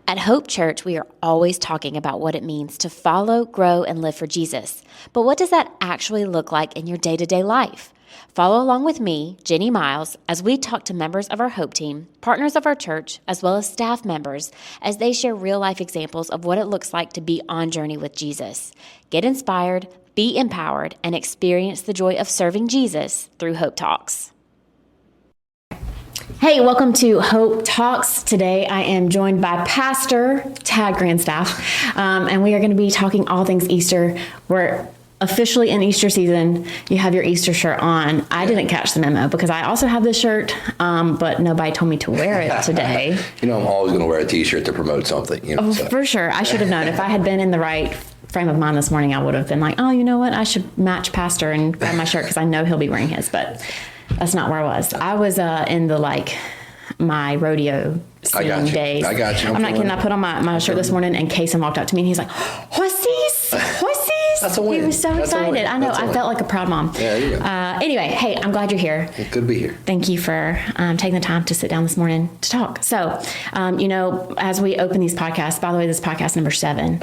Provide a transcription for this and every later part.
At Hope Church, we are always talking about what it means to follow, grow, and live for Jesus. But what does that actually look like in your day-to-day life? Follow along with me, Jenny Miles, as we talk to members of our Hope team, partners of our church, as well as staff members, as they share real-life examples of what it looks like to be on journey with Jesus. Get inspired, be empowered, and experience the joy of serving Jesus through Hope Talks. Hey, welcome to Hope Talks. Today I am joined by Pastor Tad Grandstaff, and we are going to be talking all things Easter. We're officially in Easter season. You have your Easter shirt on. I didn't catch the memo because I also have this shirt, but nobody told me to wear it today. I'm always going to wear a t-shirt to promote something. So. For sure. I should have known. If I had been in the right frame of mind this morning, I would have been like, oh, you know what? I should match Pastor and grab my shirt because I know he'll be wearing his, but that's not where I was. I was in the my rodeo scene days. I got you. I'm not kidding. I put on my shirt this morning and Kason walked up to me and he's like, horses. That's a win. He was so excited. I know. I felt like a proud mom. Yeah, you go. Anyway, hey, I'm glad you're here. Good to be here. Thank you for taking the time to sit down this morning to talk. So, as we open these podcasts, by the way, this is podcast number 7.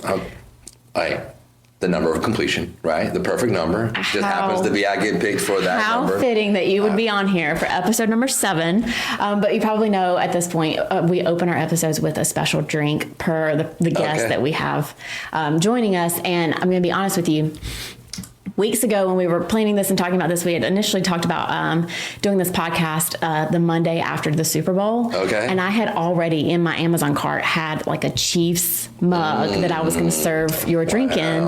The number of completion, right? The perfect number. Just happens to be I get picked for that number. How fitting that you would be on here for episode number 7. But you probably know at this point, we open our episodes with a special drink per the guest that we have joining us. And I'm going to be honest with you. Weeks ago when we were planning this and talking about this, we had initially talked about doing this podcast the Monday after the Super Bowl. Okay. And I had already in my Amazon cart had a Chiefs mug that I was going to serve your drink in.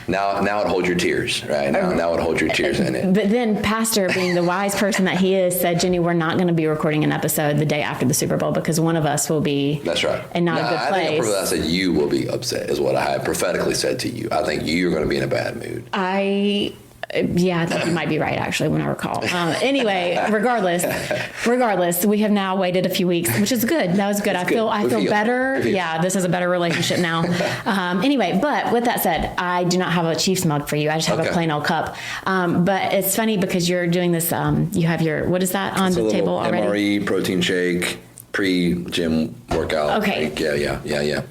Now it holds your tears, right? Now it holds your tears in it. But then Pastor, being the wise person that he is, said, Jenny, we're not going to be recording an episode the day after the Super Bowl because one of us will be That's right. in not a good place. I said you will be upset is what I had prophetically said to you. I think you're going to be in a bad mood. I think you might be right, actually, when I recall. Anyway, regardless, we have now waited a few weeks, which is good. That was good. I feel better. Yeah, this is a better relationship now. Anyway, but with that said, I do not have a Chiefs mug for you. I just have a plain old cup. But it's funny because you're doing this. You have your, what is that on the table already? MRE, protein shake, pre-gym workout. Okay. Yeah.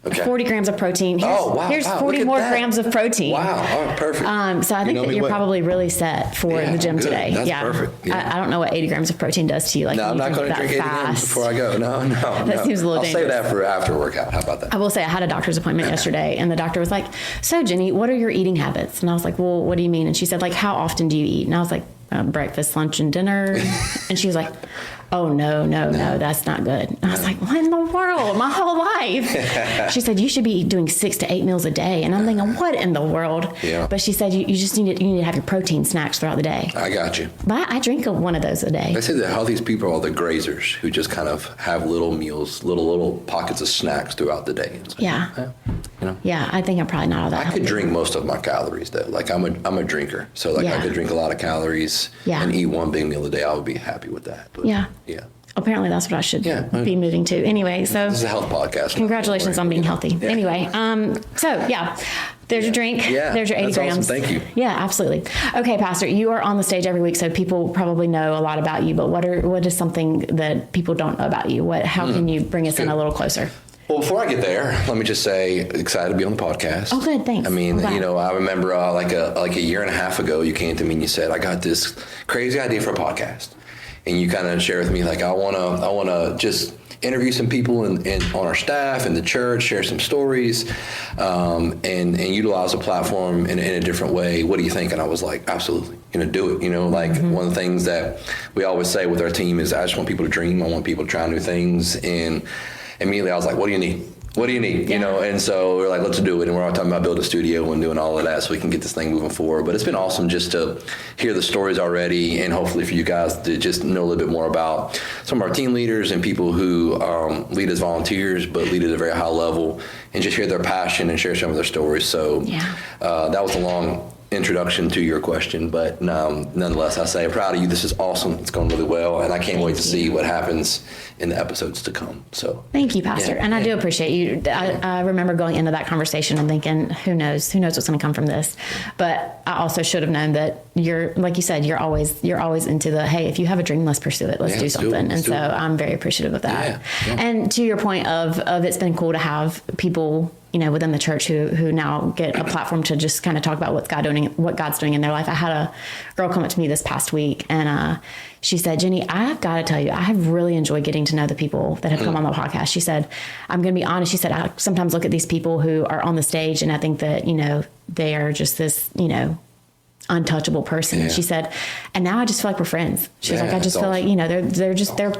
Okay. 40 grams of protein. Here's 40 more grams of protein. Wow. Oh, perfect. So I think that you're probably really set for the gym today. That's perfect. Yeah. I don't know what 80 grams of protein does to you. No, I'm not going to drink 80 grams before I go. No. That seems a little dangerous. I'll save that for after workout. How about that? I will say I had a doctor's appointment yesterday and the doctor was like, so Jenny, what are your eating habits? And I was like, well, what do you mean? And she said, how often do you eat? And I was like, breakfast, lunch, and dinner. And she was like, oh, no, that's not good. And I was like, what in the world? My whole life. She said, you should be doing 6 to 8 meals a day. And I'm thinking, what in the world? Yeah. But she said, you just need to have your protein snacks throughout the day. I got you. But I drink one of those a day. They say the healthiest people are the grazers who just kind of have little meals, little pockets of snacks throughout the day. Yeah. Yeah, I think I'm probably not all that healthy. I could drink most of my calories though. I'm a drinker. So I could drink a lot of calories and eat one big meal a day. I would be happy with that. But, yeah. Apparently that's what I should be moving to. Anyway, so this is a health podcast. Congratulations on being healthy. Yeah. Anyway, there's your drink. Yeah. There's your 80 grams. Awesome. Thank you. Yeah, absolutely. Okay, Pastor, you are on the stage every week, so people probably know a lot about you, but what is something that people don't know about you? How can you bring us in a little closer? Well, before I get there, let me just say, excited to be on the podcast. Oh, good, thanks. I mean, I remember like a year and a half ago, you came to me and you said, I got this crazy idea for a podcast. And you kind of share with me, I want to just interview some people on our staff and the church, share some stories, and utilize the platform in a different way. What do you think? And I was like, absolutely, do it. One of the things that we always say with our team is, I just want people to dream. I want people to try new things. And immediately I was like, what do you need? What do you need? Yeah. And so we're like, let's do it. And we're all talking about building a studio and doing all of that so we can get this thing moving forward. But it's been awesome just to hear the stories already, and hopefully for you guys to just know a little bit more about some of our team leaders and people who lead as volunteers, but lead at a very high level, and just hear their passion and share some of their stories. So that was a long introduction to your question, but nonetheless, I say, proud of you. This is awesome. It's going really well. And I can't wait to see what happens in the episodes to come. So thank you, Pastor. And I do appreciate you. I remember going into that conversation and thinking, who knows what's going to come from this. But I also should have known that you're, like you said, you're always into the, hey, if you have a dream, let's pursue it. Let's do something. And so I'm very appreciative of that. Yeah. And to your point of it's been cool to have people, within the church who now get a platform to just kind of talk about what God's doing in their life. I had a girl come up to me this past week and she said, Jenny, I've got to tell you, I have really enjoyed getting to know the people that have come on the podcast. She said, I'm going to be honest. She said, I sometimes look at these people who are on the stage and I think that, they are just this, untouchable person. And she said, and now I just feel like we're friends. She was like, I just feel like,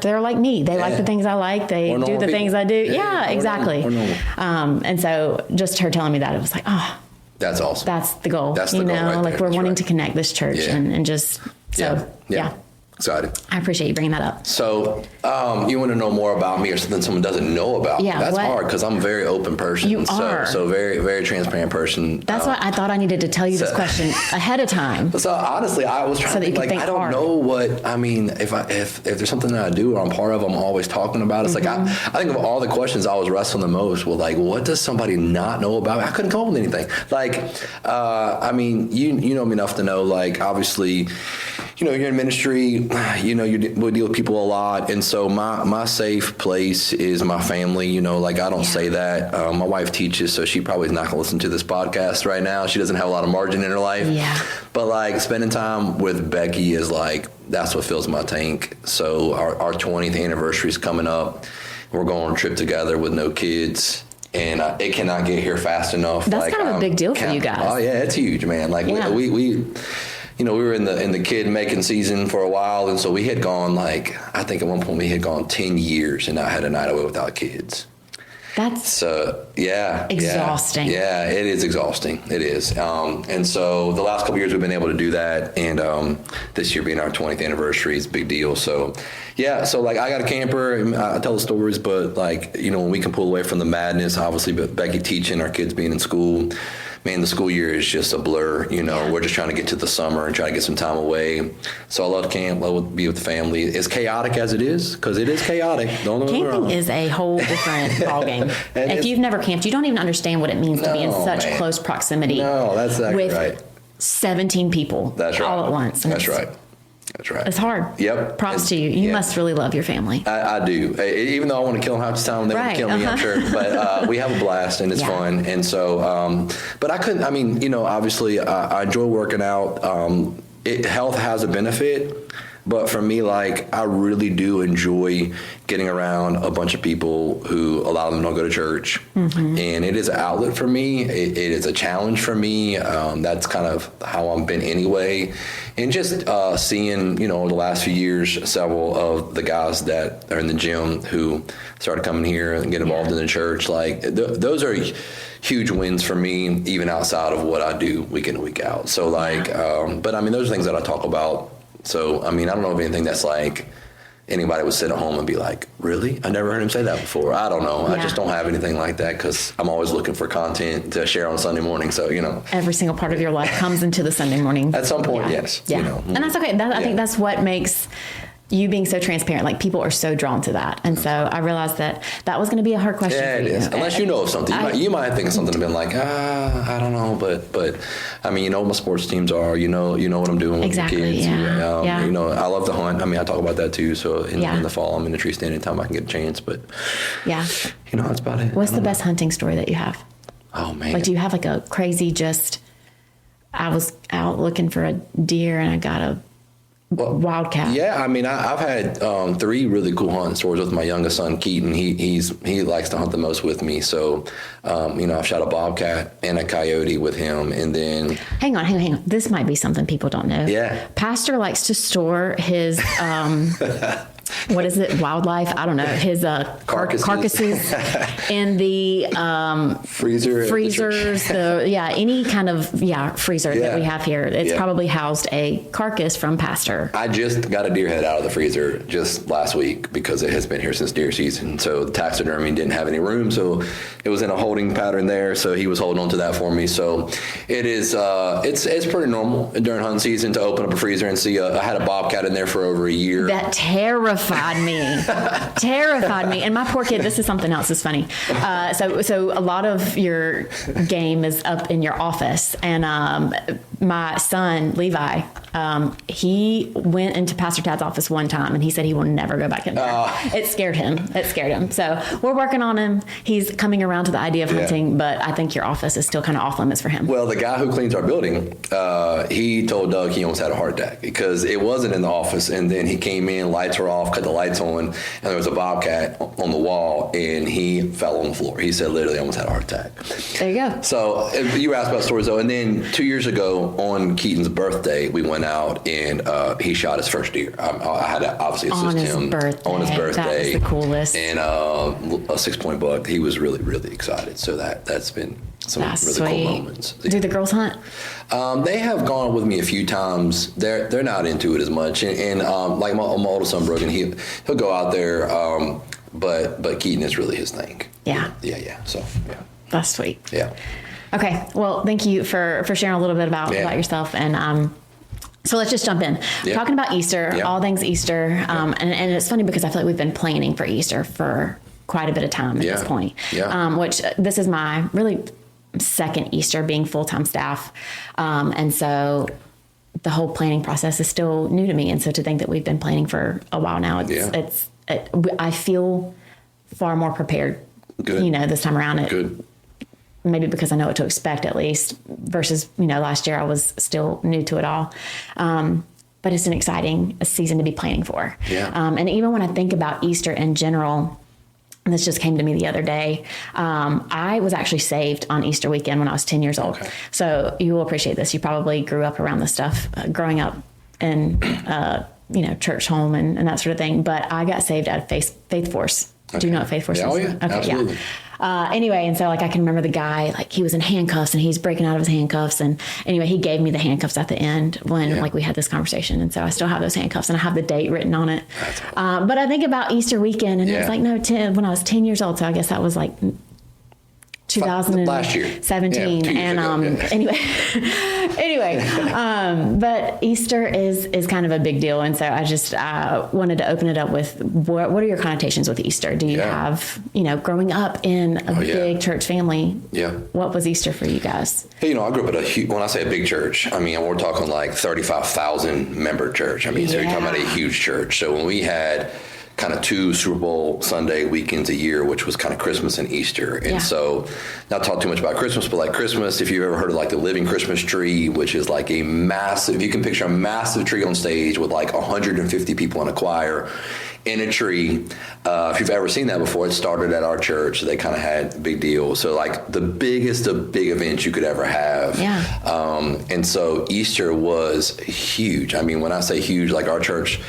they're like me. They like the things I like. They do the things I do. Yeah, exactly. And so just her telling me that, it was like, oh, that's awesome. That's the goal. That's the goal right like there. we're wanting to connect this church and just, so yeah. Excited. I appreciate you bringing that up. So you want to know more about me or something someone doesn't know about me? That's hard because I'm a very open person. You are. So very, very transparent person. That's why I thought I needed to tell you this question ahead of time. So honestly, I was trying to think, I don't know what, I mean, if there's something that I do or I'm part of, I'm always talking about. It's like, I think of all the questions I was wrestling the most with, like, what does somebody not know about me? I couldn't come up with anything. Like, I mean, you know me enough to know, like, obviously, you're in ministry, we deal with people a lot. And so my safe place is my family, like I don't say that. My wife teaches, so she probably is not going to listen to this podcast right now. She doesn't have a lot of margin in her life. Yeah. But like spending time with Becky is like, that's what fills my tank. So our 20th anniversary is coming up. We're going on a trip together with no kids. And it cannot get here fast enough. That's kind of a big deal for you guys. Oh yeah, it's huge, man. Like we we were in the kid making season for a while, and so we had gone I think at one point we had gone 10 years and not had a night away without kids. That's exhausting. Yeah, it is exhausting. It is. And so the last couple of years we've been able to do that, and this year being our 20th anniversary is a big deal. So so I got a camper, and I tell the stories, but when we can pull away from the madness, obviously, but Becky teaching, our kids being in school, man, the school year is just a blur. We're just trying to get to the summer and try to get some time away. So I love camp, love be with the family. As chaotic as it is, because it is chaotic. Camping is a whole different ballgame. If you've never camped, you don't even understand what it means to be in such close proximity. No, that's exactly right. 17 people all at once. That's right. That's right. It's hard. Yep. Props to you. You must really love your family. I do. Even though I want to kill them half the time, they want to kill me, I'm sure. But we have a blast and it's fun. And so, but I couldn't, obviously I enjoy working out. Health has a benefit. But for me, I really do enjoy getting around a bunch of people who a lot of them don't go to church. Mm-hmm. And it is an outlet for me. It is a challenge for me. That's kind of how I've been anyway. And just seeing, over the last few years, several of the guys that are in the gym who started coming here and get involved in the church, those are huge wins for me, even outside of what I do week in and week out. So but those are things that I talk about. So, I don't know of anything that's anybody would sit at home and be like, really? I never heard him say that before. I don't know. I just don't have anything like that because I'm always looking for content to share on Sunday morning. So, Every single part of your life comes into the Sunday morning. At some point, yes. Yeah. And that's okay. I think that's what makes you being so transparent, people are so drawn to that. And so I realized that was going to be a hard question for you. Yeah, it is. Unless you know of something. You might think of something and been like, I don't know. But what my sports teams are. You know what I'm doing with the kids. Yeah. I love to hunt. I talk about that too. So in the fall, I'm in the tree stand anytime I can get a chance. But that's about it. What's the best hunting story that you have? Oh, man. Do you have a crazy I was out looking for a deer and I got a wildcat? Yeah, I've had 3 really cool hunting stories with my youngest son, Keaton. He likes to hunt the most with me. So, I've shot a bobcat and a coyote with him. And then... Hang on. This might be something people don't know. Yeah. Pastor likes to store his... what is it? Wildlife? I don't know. His carcasses in the freezers. Any kind of freezer that we have here. It's probably housed a carcass from Pastor. I just got a deer head out of the freezer just last week because it has been here since deer season. So the taxidermy didn't have any room, so it was in a holding pattern there. So he was holding on to that for me. So it is. It's pretty normal during hunting season to open up a freezer and see. I had a bobcat in there for over a year. That terrified me. And my poor kid. This is something else that's funny. So a lot of your game is up in your office, and my son Levi, he went into Pastor Tad's office one time, and he said he will never go back in there. It scared him. So we're working on him. He's coming around to the idea of hunting, but I think your office is still kind of off limits for him. Well, the guy who cleans our building, he told Doug he almost had a heart attack because it wasn't in the office, and then he came in, lights were off, cut the lights on, and there was a bobcat on the wall, and he fell on the floor. He said literally almost had a heart attack. There you go. So you asked about stories though, and then 2 years ago on Keaton's birthday, we went out and he shot his first deer. I had to obviously assist him on his birthday. That was the coolest. And a 6-point buck. He was really, really excited. So that's been some really cool moments. Do the girls hunt? They have gone with me a few times. They're not into it as much. And like my oldest son, Brogan, he'll go out there. But Keaton is really his thing. Yeah. So that's sweet. Yeah. Okay. Well, thank you for sharing a little bit about yourself. And so let's just jump in. We're talking about Easter, all things Easter. And it's funny because I feel like we've been planning for Easter for quite a bit of time at this point. Which this is my really second Easter being full-time staff. And so the whole planning process is still new to me. And so to think that we've been planning for a while now, I feel far more prepared, this time around. Good. Maybe because I know what to expect at least versus, last year I was still new to it all. But it's an exciting season to be planning for. And even when I think about Easter in general, and this just came to me the other day, I was actually saved on Easter weekend when I was 10 years old. Okay. So you will appreciate this. You probably grew up around this stuff growing up in, church home and that sort of thing. But I got saved at Faith Force. Okay. Do you know what Faith Force is? Oh, yeah. Okay, absolutely. Anyway, and so I can remember the guy, he was in handcuffs and he's breaking out of his handcuffs. And anyway, he gave me the handcuffs at the end when we had this conversation. And so I still have those handcuffs and I have the date written on it. Awesome. But I think about Easter weekend and it was when I was 10 years old. So I guess that was 2017. Last year. And anyway, but Easter is kind of a big deal. And so I just wanted to open it up with what are your connotations with Easter? Do you have, growing up in a big church family, what was Easter for you guys? Hey, I grew up at when I say a big church, I mean, we're talking 35,000 member church. I mean, so you're talking about a huge church. So when we had kind of 2 Super Bowl Sunday weekends a year, which was kind of Christmas and Easter. And so not talk too much about Christmas, but Christmas, if you've ever heard of the living Christmas tree, which is a massive, you can picture a massive tree on stage with 150 people in a choir in a tree. If you've ever seen that before, it started at our church. They kind of had a big deal. So the biggest of big events you could ever have. And so Easter was huge. I mean, when I say huge, our church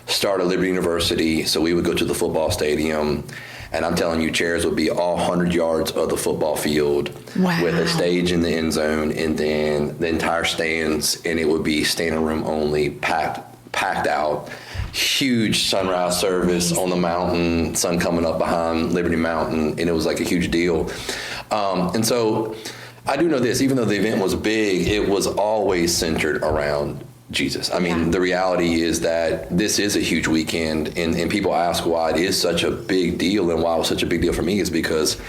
started at Liberty University, so we would go to the football stadium, and I'm telling you, chairs would be all 100 yards of the football field with a stage in the end zone, and then the entire stands, and it would be standing room only, packed out. Huge sunrise service on the mountain, sun coming up behind Liberty Mountain, and it was a huge deal. And so I do know this, even though the event was big, it was always centered around Jesus. I mean, the reality is that this is a huge weekend, and people ask why it is such a big deal, and why it was such a big deal for me is because,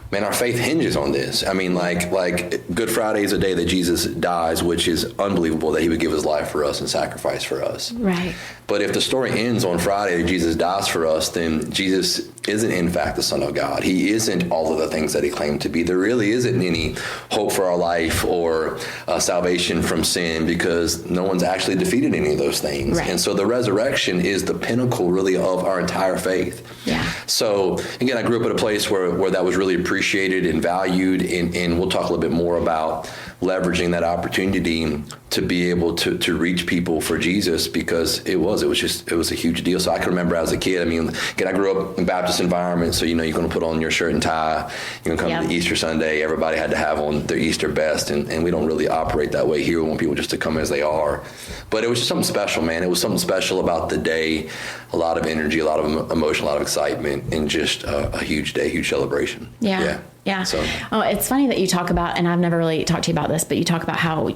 man, our faith hinges on this. I mean, Good Friday is a day that Jesus dies, which is unbelievable that he would give his life for us and sacrifice for us. Right. But if the story ends on Friday that Jesus dies for us, then Jesus isn't in fact the Son of God. He isn't all of the things that he claimed to be. There really isn't any hope for our life or salvation from sin, because no one's actually defeated any of those things. Right. And so the resurrection is the pinnacle really of our entire faith. Yeah. So again, I grew up at a place where that was really appreciated and valued, and we'll talk a little bit more about leveraging that opportunity to be able to reach people for Jesus, because it was a huge deal. So I can remember as a kid, I mean, again, I grew up in Baptist environment, so, you're going to put on your shirt and tie, you're going to come to Easter Sunday, everybody had to have on their Easter best, and we don't really operate that way here. We want people just to come as they are. But it was just something special, man. It was something special about the day, a lot of energy, a lot of emotion, a lot of excitement, and just a huge day, huge celebration. Yeah. So, it's funny that you talk about, and I've never really talked to you about this, but you talk about how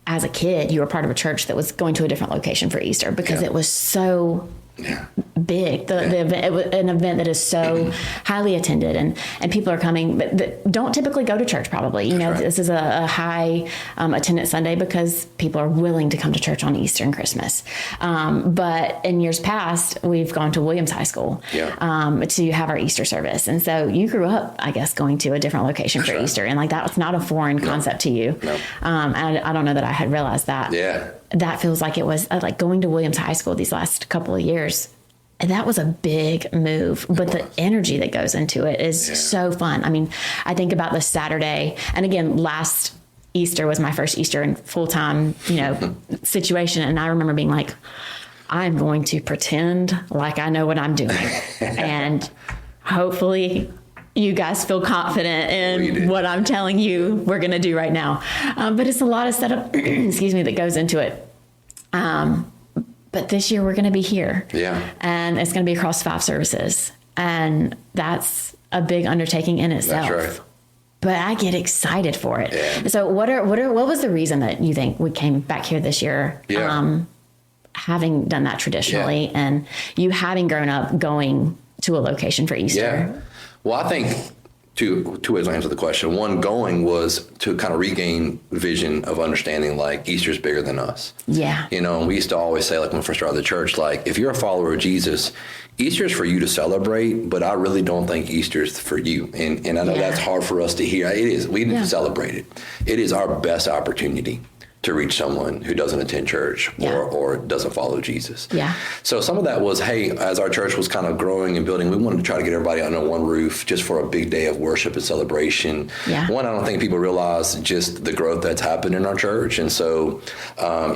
as a kid you were part of a church that was going to a different location for Easter because it was so big. The event, it was an event that is so highly attended, and people are coming that don't typically go to church. Probably, this is a high attendance Sunday because people are willing to come to church on Easter and Christmas. But in years past, we've gone to Williams High School to have our Easter service, and so you grew up, I guess, going to a different location for Easter, and like that was not a foreign concept to you. And I don't know that I had realized that. That feels like it was like going to Williams High School these last couple of years. And that was a big move, but the energy that goes into it is so fun. I mean, I think about this Saturday, and again, last Easter was my first Easter in full-time, situation. And I remember being like, I'm going to pretend like I know what I'm doing. And hopefully you guys feel confident in what I'm telling you we're going to do right now. But it's a lot of setup, that goes into it. But this year we're going to be here. And it's going to be across 5 services. And that's a big undertaking in itself. That's right. But I get excited for it. So what was the reason that you think we came back here this year? Having done that traditionally and you having grown up going to a location for Easter. Well, I think two ways to answer the question. One, going was to kind of regain vision of understanding like Easter's bigger than us. And we used to always say, like when we first started the church, like if you're a follower of Jesus, Easter is for you to celebrate, but I really don't think Easter is for you. And I know that's hard for us to hear. It is. We need to celebrate it. It is our best opportunity to reach someone who doesn't attend church or doesn't follow Jesus. So some of that was, hey, as our church was kind of growing and building, we wanted to try to get everybody under one roof just for a big day of worship and celebration. One, I don't think people realize just the growth that's happened in our church. And so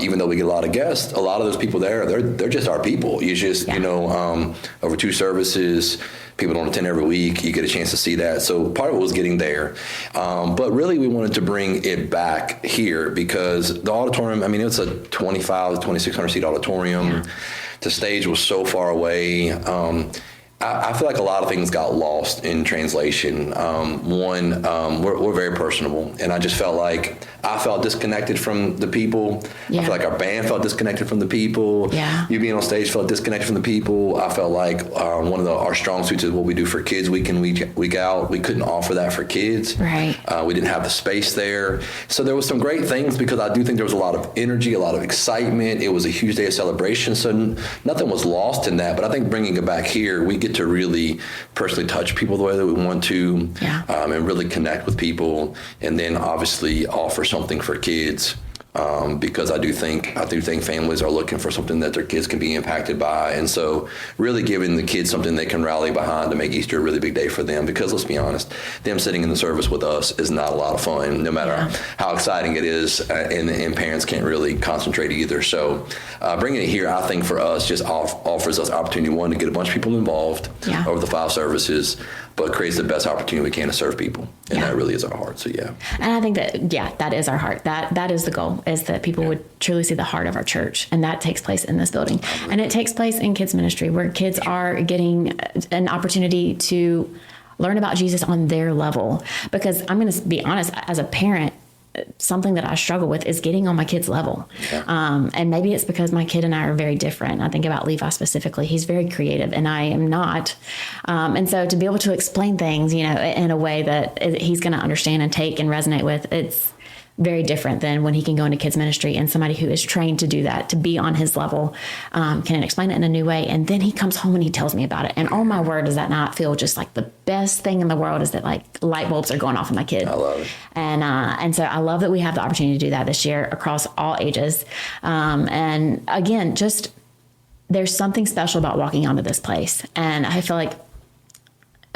even though we get a lot of guests, a lot of those people there, they're just our people. You just, over 2 services, people don't attend every week. You get a chance to see that. So part of it was getting there. But really, we wanted to bring it back here because the auditorium, I mean, it's a 2,600 seat auditorium. The stage was so far away. I feel like a lot of things got lost in translation. We're very personable, and I just felt like I felt disconnected from the people. I feel like our band felt disconnected from the people. You being on stage felt disconnected from the people. I felt like one of our strong suits is what we do for kids week in, week out. We couldn't offer that for kids. We didn't have the space there. So there was some great things because I do think there was a lot of energy, a lot of excitement. It was a huge day of celebration, so nothing was lost in that. But I think bringing it back here, we get to really personally touch people the way that we want to, and really connect with people, and then obviously offer something for kids. Because I do think families are looking for something that their kids can be impacted by. And so really giving the kids something they can rally behind to make Easter a really big day for them. Because let's be honest, them sitting in the service with us is not a lot of fun, no matter how exciting it is. And parents can't really concentrate either. So bringing it here, I think for us, just offers us opportunity, one, to get a bunch of people involved over the 5 services, but creates the best opportunity we can to serve people. And that really is our heart. So, And I think that is our heart. That is the goal, is that people would truly see the heart of our church. And that takes place in this building. And it takes place in kids ministry, where kids are getting an opportunity to learn about Jesus on their level. Because I'm going to be honest, as a parent, something that I struggle with is getting on my kid's level. And maybe it's because my kid and I are very different. I think about Levi specifically. He's very creative and I am not. And so to be able to explain things, in a way that he's going to understand and take and resonate with, it's very different than when he can go into kids ministry and somebody who is trained to do that, to be on his level, can explain it in a new way. And then he comes home and he tells me about it. And oh my word, does that not feel just like the best thing in the world, is that like light bulbs are going off in my kid. I love it. And so I love that we have the opportunity to do that this year across all ages. And again, just there's something special about walking onto this place. And I feel like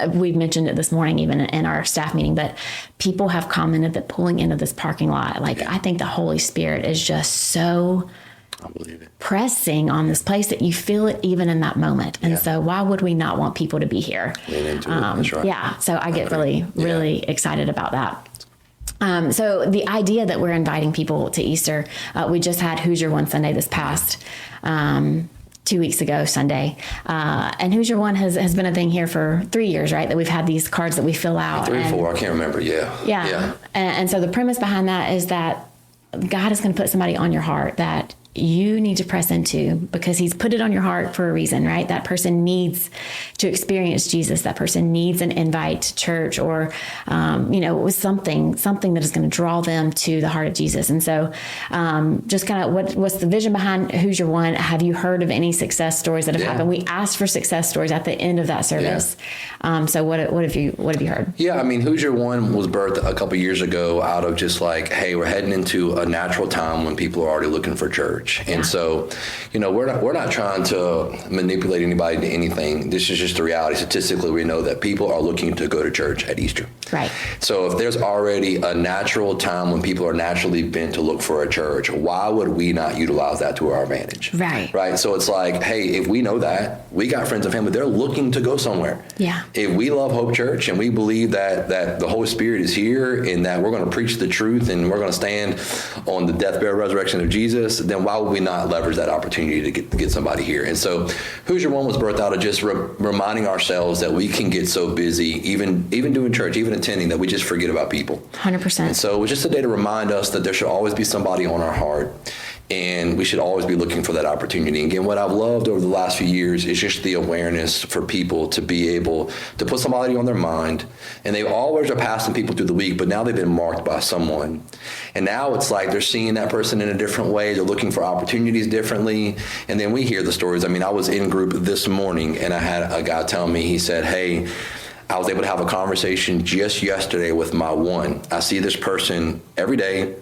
we've mentioned it this morning, even in our staff meeting, but people have commented that pulling into this parking lot, like, I think the Holy Spirit is just so I believe it. pressing on this place that you feel it even in that moment. And so why would we not want people to be here? Lean into it. That's right. Yeah. So I get really excited about that. So the idea that we're inviting people to Easter, we just had Who's Your One Sunday this past 2 weeks ago Sunday. And Who's Your One has been a thing here for 3 years, right? That we've had these cards that we fill out. 3 or 4, I can't remember. Yeah. And so the premise behind that is that God is going to put somebody on your heart that you need to press into, because he's put it on your heart for a reason, right? That person needs to experience Jesus. That person needs an invite to church, or, something that is going to draw them to the heart of Jesus. And so, just kind of what's the vision behind Who's Your One? Have you heard of any success stories that have happened? We asked for success stories at the end of that service. So what have you heard? Yeah. I mean, Who's Your One was birthed a couple years ago out of just like, hey, we're heading into a natural time when people are already looking for church. And so, we're not trying to manipulate anybody to anything. This is just the reality. Statistically, we know that people are looking to go to church at Easter. Right. So if there's already a natural time when people are naturally bent to look for a church, why would we not utilize that to our advantage? Right. Right. So it's like, hey, if we know that, we got friends and family, they're looking to go somewhere. Yeah. If we love Hope Church and we believe that the Holy Spirit is here and that we're going to preach the truth and we're going to stand on the death, burial, resurrection of Jesus, then why would we not leverage that opportunity to get somebody here? And so Who's Your One was birthed out of just reminding ourselves that we can get so busy, even doing church, even attending, that we just forget about people. 100%. And so it was just a day to remind us that there should always be somebody on our heart, and we should always be looking for that opportunity. And again, what I've loved over the last few years is just the awareness for people to be able to put somebody on their mind. And they always are passing people through the week, but now they've been marked by someone. And now it's like they're seeing that person in a different way. They're looking for opportunities differently. And then we hear the stories. I mean, I was in group this morning and I had a guy tell me, he said, hey, I was able to have a conversation just yesterday with my one. I see this person every day,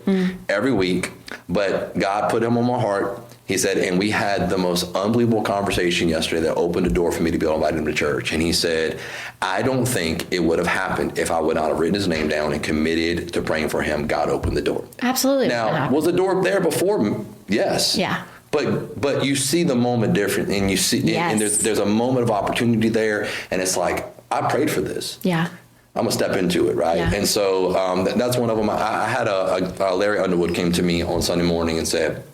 every week, but God put him on my heart. He said, and we had the most unbelievable conversation yesterday that opened the door for me to be able to invite him to church. And he said, I don't think it would have happened if I would not have written his name down and committed to praying for him. God opened the door. Absolutely. Now, was the door there before? Yes. Yeah. But you see the moment different, and you see, and there's a moment of opportunity there, and it's like, I prayed for this. Yeah. I'm gonna step into it, right? Yeah. And so that's one of them. I had a Larry Underwood came to me on Sunday morning and said,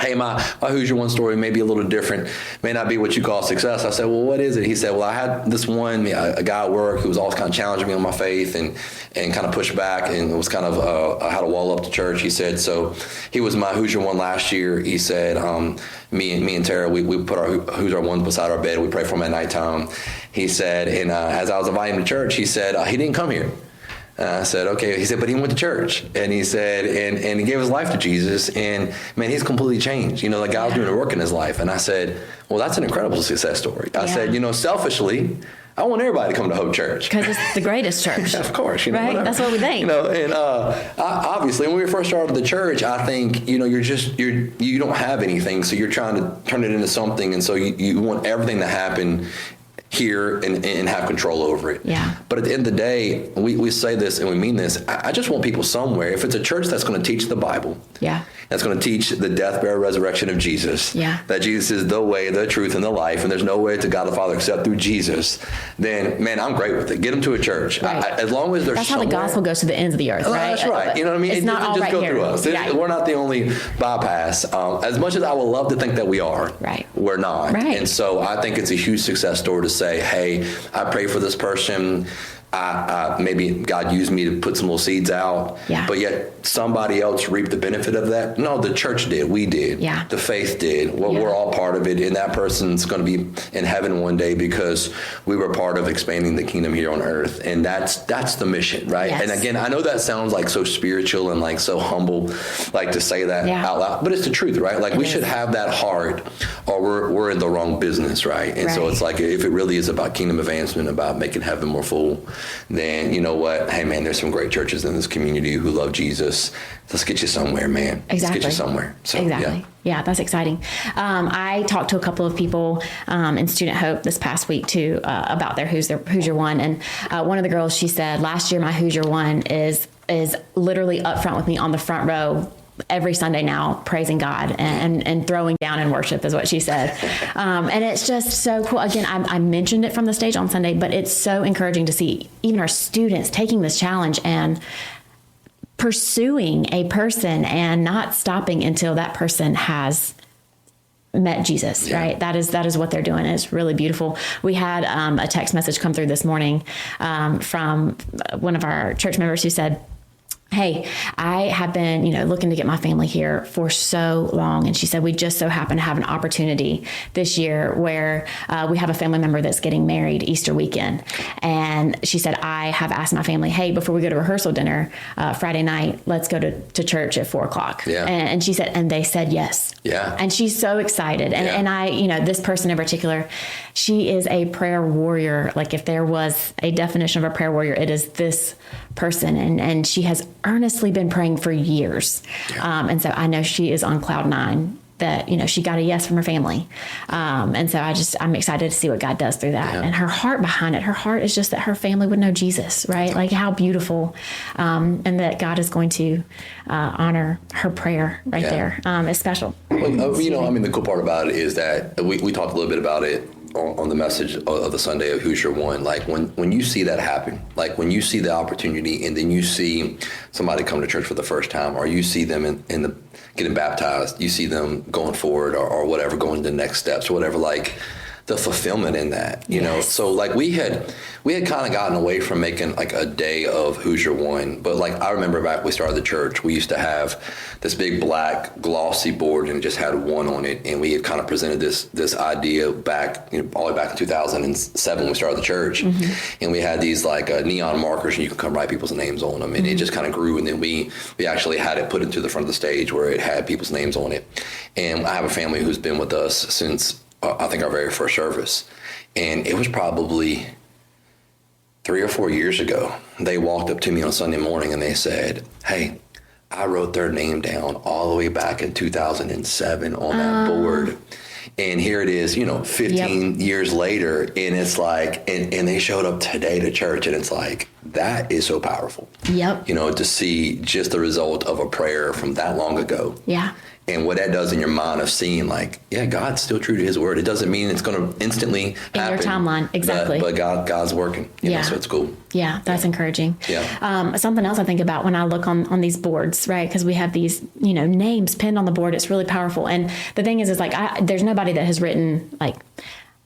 hey, my Who's Your One story may be a little different, may not be what you call success. I said, well, what is it? He said, well, I had this one, a guy at work who was always kind of challenging me on my faith and kind of pushed back and was kind of, I had a wall up to church. He said, so he was my Who's Your One last year. He said, me and Tara, we put our Who's Our One beside our bed. We pray for him at nighttime. He said, and as I was inviting him to church, he said, he didn't come here. And I said, okay. He said, but he went to church. And he said, and he gave his life to Jesus. And, man, he's completely changed. Like God's doing a work in his life. And I said, well, that's an incredible success story. I said, selfishly, I want everybody to come to Hope Church. Because it's the greatest church. Of course. Right? Whatever. That's what we think. And obviously, when we first started the church, I think, you don't have anything. So you're trying to turn it into something. And so you want everything to happen here and have control over it. Yeah. But at the end of the day, we say this and we mean this. I just want people somewhere. If it's a church that's going to teach the Bible, that's going to teach the death, burial, resurrection of Jesus, that Jesus is the way, the truth, and the life, and there's no way to God the Father except through Jesus, then, man, I'm great with it. Get them to a church. Right. As long as there's That's how the gospel goes to the ends of the earth, right? That's right. You know what I mean? It's It not doesn't all just right go here. through us. Right. We're not the only bypass. As much as I would love to think that we are, we're not. Right. And so I think it's a huge success story to say, hey, I pray for this person. Maybe God used me to put some little seeds out, but yet somebody else reaped the benefit of that. No, the church did. We did. The faith did. Well, we're all part of it, and that person's going to be in heaven one day because we were part of expanding the kingdom here on earth, and that's the mission, right? Yes. And again, I know that sounds like so spiritual and like so humble, like to say that out loud, but it's the truth, right? Like we should have that heart, or we're in the wrong business, right? And so it's like if it really is about kingdom advancement, about making heaven more full, then you know what? Hey, man, there's some great churches in this community who love Jesus. Let's get you somewhere, man. Exactly. Let's get you somewhere. So, exactly. Yeah, that's exciting. I talked to a couple of people in Student Hope this past week too about their Who's Your One, and one of the girls, she said, last year my Who's Your One is literally up front with me on the front row every Sunday now, praising God and throwing down in worship is what she said. And it's just so cool. Again, I mentioned it from the stage on Sunday, but it's so encouraging to see even our students taking this challenge and pursuing a person and not stopping until that person has met Jesus, right? That is what they're doing. It's really beautiful. We had a text message come through this morning from one of our church members who said, hey, I have been, looking to get my family here for so long. And she said, we just so happen to have an opportunity this year where we have a family member that's getting married Easter weekend. And she said, I have asked my family, hey, before we go to rehearsal dinner Friday night, let's go to church at 4:00. Yeah. And she said, and they said yes. Yeah. And she's so excited. And I, this person in particular, she is a prayer warrior. Like if there was a definition of a prayer warrior, it is this person. And she has earnestly been praying for years. Yeah. And so I know she is on cloud 9 that, she got a yes from her family. And so I'm excited to see what God does through that. Yeah. And her heart behind it, her heart is just that her family would know Jesus, right? Like how beautiful, and that God is going to honor her prayer right there. It's special. Well, the cool part about it is that we talked a little bit about it on the message of the Sunday of Who's Your One. Like when you see that happen, like when you see the opportunity and then you see somebody come to church for the first time, or you see them in the getting baptized, you see them going forward or whatever, going to the next steps or whatever, like the fulfillment in that, you know? So like we had kind of gotten away from making like a day of Who's Your One. But like, I remember back when we started the church, we used to have this big black glossy board and it just had one on it. And we had kind of presented this idea back, all the way back in 2007 when we started the church. Mm-hmm. And we had these like neon markers and you could come write people's names on them. And it just kind of grew. And then we actually had it put into the front of the stage where it had people's names on it. And I have a family who's been with us since I think our very first service. And it was probably 3 or 4 years ago. They walked up to me on Sunday morning and they said, hey, I wrote their name down all the way back in 2007 on that board. And here it is, 15 years later. And it's like, and they showed up today to church. And it's like, that is so powerful. Yep. To see just the result of a prayer from that long ago. Yeah. And what that does in your mind of seeing like, yeah, God's still true to his word. It doesn't mean it's going to instantly happen. In your timeline. Exactly. But God's working. So it's cool. Yeah, that's encouraging. Yeah. Something else I think about when I look on these boards, right? Because we have these, names pinned on the board. It's really powerful. And the thing is like, there's nobody that has written like,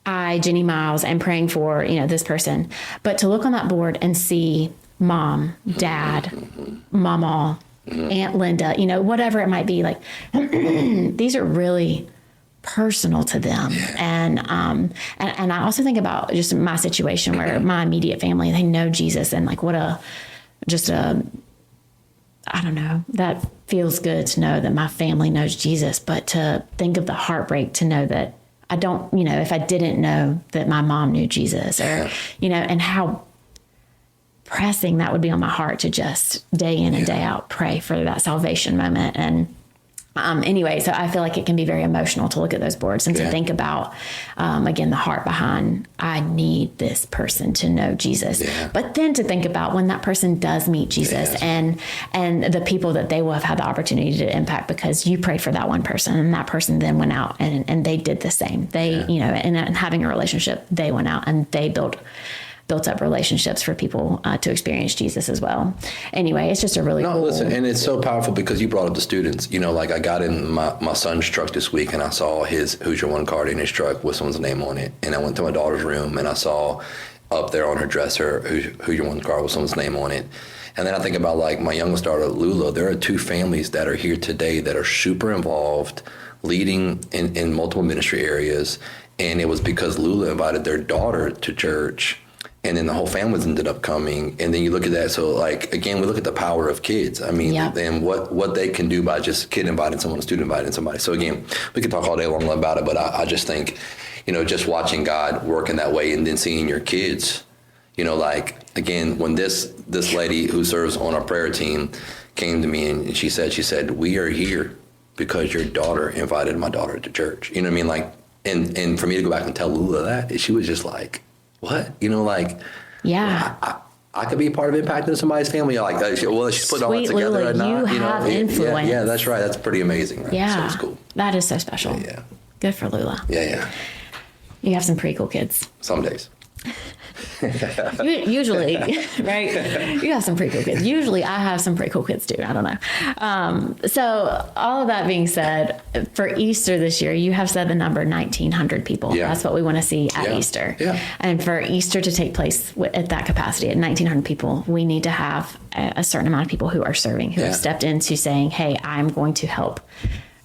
I, Jenny Miles, am praying for, this person. But to look on that board and see mom, dad, mama, Aunt Linda, whatever it might be, like these are really personal to them. And I also think about just my situation where my immediate family, they know Jesus, and like I don't know, that feels good to know that my family knows Jesus, but to think of the heartbreak to know that I don't, if I didn't know that my mom knew Jesus, or, and how pressing that would be on my heart to just day in and day out pray for that salvation moment. And anyway, so I feel like it can be very emotional to look at those boards and to think about, again, the heart behind, I need this person to know Jesus. But then to think about when that person does meet Jesus and the people that they will have had the opportunity to impact because you prayed for that one person and that person then went out and they did the same. They, and having a relationship, they went out and they built up relationships for people to experience Jesus as well. Anyway, it's just a really cool. Listen, and it's so powerful because you brought up the students. Like I got in my son's truck this week and I saw his Who's Your One card in his truck with someone's name on it. And I went to my daughter's room and I saw up there on her dresser Who's Your One card with someone's name on it. And then I think about like my youngest daughter, Lula. There are 2 families that are here today that are super involved, leading in multiple ministry areas. And it was because Lula invited their daughter to church. And then the whole families ended up coming. And then you look at that. So, like, again, we look at the power of kids. I mean, and what they can do by just kid inviting someone, a student inviting somebody. So, again, we could talk all day long about it. But I just think, just watching God work in that way and then seeing your kids, You know, like, again, when this lady who serves on our prayer team came to me and she said, we are here because your daughter invited my daughter to church. You know what I mean? Like, and for me to go back and tell Lula that, she was just like, what? You know, like, yeah. I could be a part of impacting somebody's family. Like, she's put all that together. Lula, and not, you have influence. Yeah, that's right. That's pretty amazing. Right? Yeah. So it's cool. That is so special. Yeah. Good for Lula. Yeah. You have some pretty cool kids. Some days. Usually, right? You have some pretty cool kids. Usually I have some pretty cool kids too. I don't know. So all of that being said, for Easter this year, you have said the number 1,900 people. Yeah. That's what we want to see at Easter. Yeah. And for Easter to take place at that capacity, at 1,900 people, we need to have a certain amount of people who are serving, who have stepped into saying, hey, I'm going to help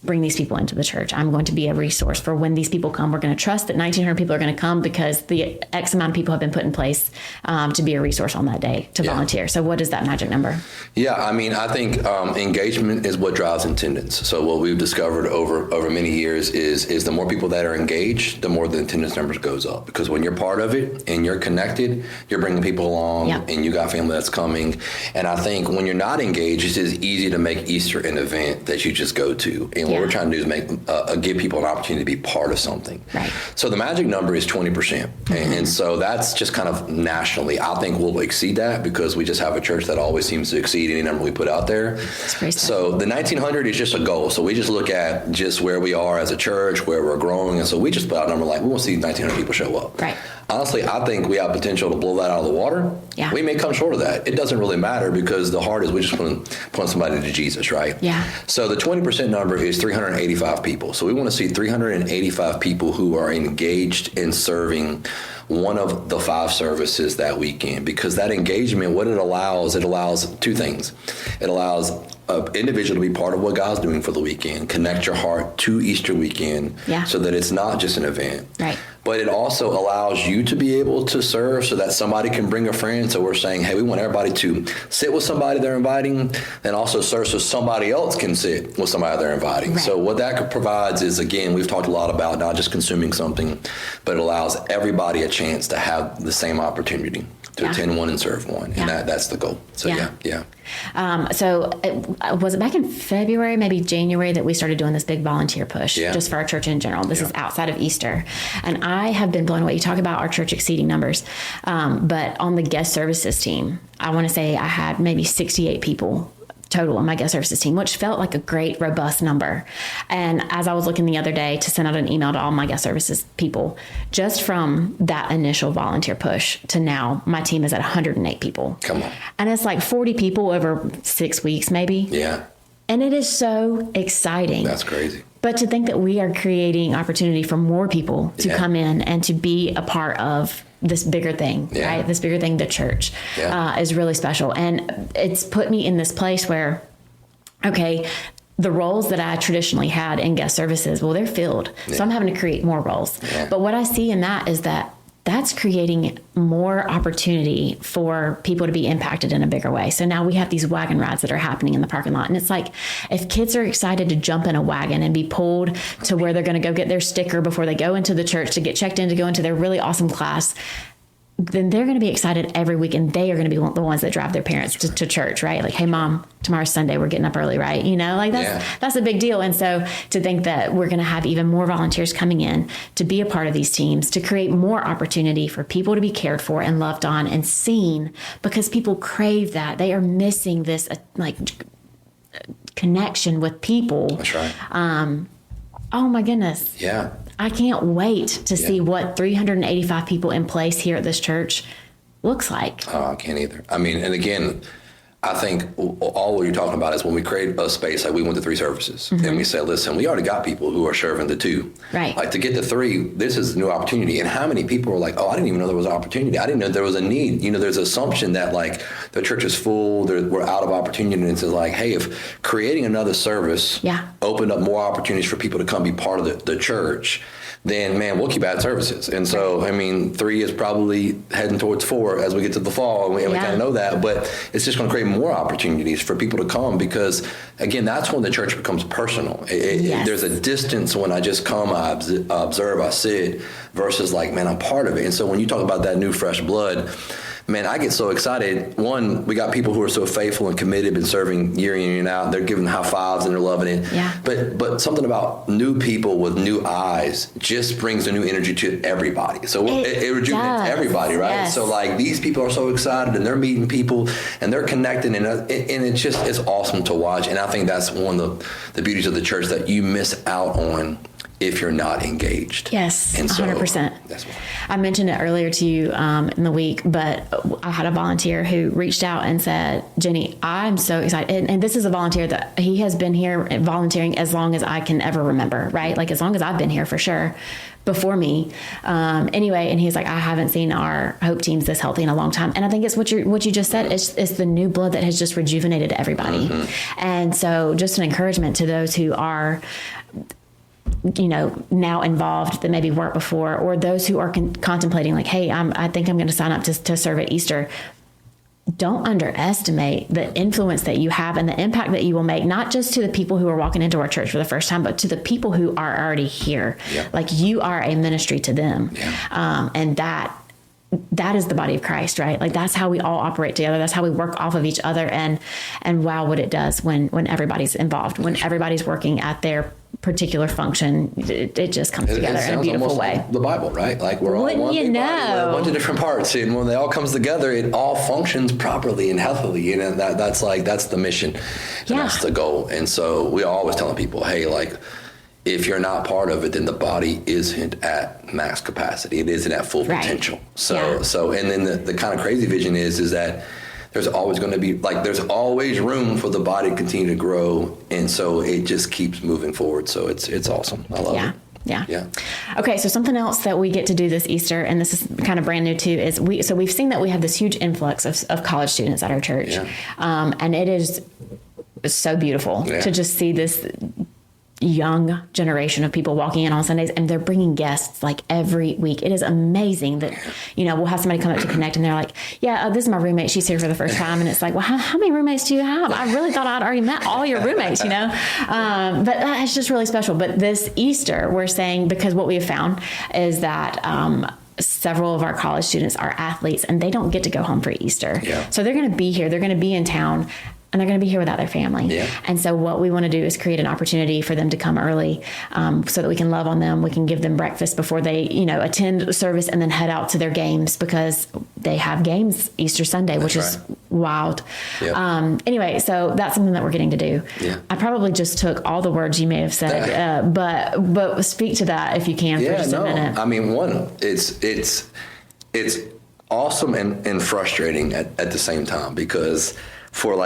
bring these people into the church. I'm going to be a resource for when these people come. We're going to trust that 1,900 people are going to come because the X amount of people have been put in place to be a resource on that day to volunteer. So what is that magic number? Yeah, I mean, I think engagement is what drives attendance. So what we've discovered over many years is the more people that are engaged, the more the attendance numbers goes up. Because when you're part of it and you're connected, you're bringing people along and you got family that's coming. And I think when you're not engaged, it's just easy to make Easter an event that you just go to. And what we're trying to do is give people an opportunity to be part of something. Right. So the magic number is 20%. Mm-hmm. And so that's just kind of nationally. I think we'll exceed that because we just have a church that always seems to exceed any number we put out there. So the 1,900 is just a goal. So we just look at just where we are as a church, where we're growing. And so we just put out a number like we want to see 1,900 people show up. Right. Honestly, I think we have potential to blow that out of the water. Yeah. We may come short of that. It doesn't really matter because the heart is we just want to point somebody to Jesus, right? Yeah. So the 20% number is 385 people. So we want to see 385 people who are engaged in serving one of the 5 services that weekend, because that engagement, what it allows two things. It allows an individual to be part of what God's doing for the weekend, connect your heart to Easter weekend so that it's not just an event. Right. But it also allows you to be able to serve so that somebody can bring a friend. So we're saying, hey, we want everybody to sit with somebody they're inviting and also serve so somebody else can sit with somebody they're inviting. Right. So what that provides is, again, we've talked a lot about not just consuming something, but it allows everybody a chance to have the same opportunity to attend one and serve one. And that's the goal. So, was it back in February, maybe January, that we started doing this big volunteer push just for our church in general? This is outside of Easter. And I have been blown away. You talk about our church exceeding numbers. But on the guest services team, I want to say I had maybe 68 people total on my guest services team, which felt like a great, robust number. And as I was looking the other day to send out an email to all my guest services people, just from that initial volunteer push to now, my team is at 108 people. Come on. And it's like 40 people over 6 weeks, maybe. Yeah. And it is so exciting. That's crazy. But to think that we are creating opportunity for more people to come in and to be a part of this bigger thing, right? This bigger thing, the church, is really special. And it's put me in this place where, okay, the roles that I traditionally had in guest services, well, they're filled. So I'm having to create more roles. But what I see in that is that that's creating more opportunity for people to be impacted in a bigger way. So now we have these wagon rides that are happening in the parking lot. And it's like, if kids are excited to jump in a wagon and be pulled to where they're going to go get their sticker before they go into the church to get checked in to go into their really awesome class, then they're going to be excited every week, and they are going to be the ones that drive their parents to church, right? Like, hey, Mom, tomorrow's Sunday, we're getting up early, right? You know, like that's a big deal. And so to think that we're going to have even more volunteers coming in to be a part of these teams, to create more opportunity for people to be cared for and loved on and seen, because people crave that. They are missing this connection with people. That's right. Oh my goodness. Yeah. I can't wait to see what 385 people in place here at this church looks like. Oh, I can't either. I mean, and again, I think all what you're talking about is when we create a space, like we went to 3 services and we said, listen, we already got people who are serving the 2. Right. Like to get to 3, this is a new opportunity. And how many people are like, oh, I didn't even know there was an opportunity. I didn't know there was a need. You know, there's an assumption that like the church is full, we're out of opportunity. And it's like, hey, if creating another service opened up more opportunities for people to come be part of the church, then, man, we'll keep adding services. And so, I mean, 3 is probably heading towards 4 as we get to the fall, and we kind of know that. But it's just going to create more opportunities for people to come because, again, that's when the church becomes personal. There's a distance when I just come, I observe, I sit, versus like, man, I'm part of it. And so when you talk about that new, fresh blood, man, I get so excited. One, we got people who are so faithful and committed, been serving year in and out. They're giving high fives and they're loving it. Yeah. But something about new people with new eyes just brings a new energy to everybody. So it rejuvenates everybody, right? Yes. So like these people are so excited and they're meeting people and they're connecting and it's awesome to watch. And I think that's one of the beauties of the church that you miss out on if you're not engaged. Yes, and so 100%. That's why. I mentioned it earlier to you in the week, but I had a volunteer who reached out and said, Jenny, I'm so excited. And this is a volunteer that he has been here volunteering as long as I can ever remember, right? Like as long as I've been here for sure, before me. Anyway, and he's like, I haven't seen our Hope teams this healthy in a long time. And I think it's what you just said. It's the new blood that has just rejuvenated everybody. Mm-hmm. And so just an encouragement to those who are, now involved that maybe weren't before, or those who are contemplating like, hey, I think I'm going to sign up to serve at Easter. Don't underestimate the influence that you have and the impact that you will make, not just to the people who are walking into our church for the first time, but to the people who are already here. Yeah. Like you are a ministry to them. Yeah. And that is the body of Christ, right? Like that's how we all operate together. That's how we work off of each other. And wow, what it does when everybody's involved, when everybody's working at their particular function, it just comes together in a beautiful way. Like the Bible, right? Like we're all one big body, we're a bunch of different parts, and when they all comes together, it all functions properly and healthily. And that's the mission, and that's the goal. And so we are always telling people, hey, like if you're not part of it, then the body isn't at max capacity. It isn't at full potential. So and then the kind of crazy vision is that there's always going to be there's always room for the body to continue to grow, and so it just keeps moving forward. So it's awesome. I love it. Yeah. Okay, so something else that we get to do this Easter, and this is kind of brand new too, is we've seen that we have this huge influx of college students at our church, and it is so beautiful to just see this young generation of people walking in on Sundays, and they're bringing guests like every week. It is amazing that, we'll have somebody come up to connect and they're like, this is my roommate. She's here for the first time. And it's like, well, how many roommates do you have? I really thought I'd already met all your roommates, but it's just really special. But this Easter, we're saying, because what we have found is that, several of our college students are athletes and they don't get to go home for Easter. Yeah. So they're going to be here. They're going to be in town. And they're going to be here without their family. Yeah. And so what we want to do is create an opportunity for them to come early so that we can love on them. We can give them breakfast before they, attend service and then head out to their games, because they have games Easter Sunday, which is wild. Yep. Anyway, so that's something that we're getting to do. Yeah. I probably just took all the words you may have said, but speak to that if you can for just a minute. I mean, it's awesome and frustrating at the same time, because for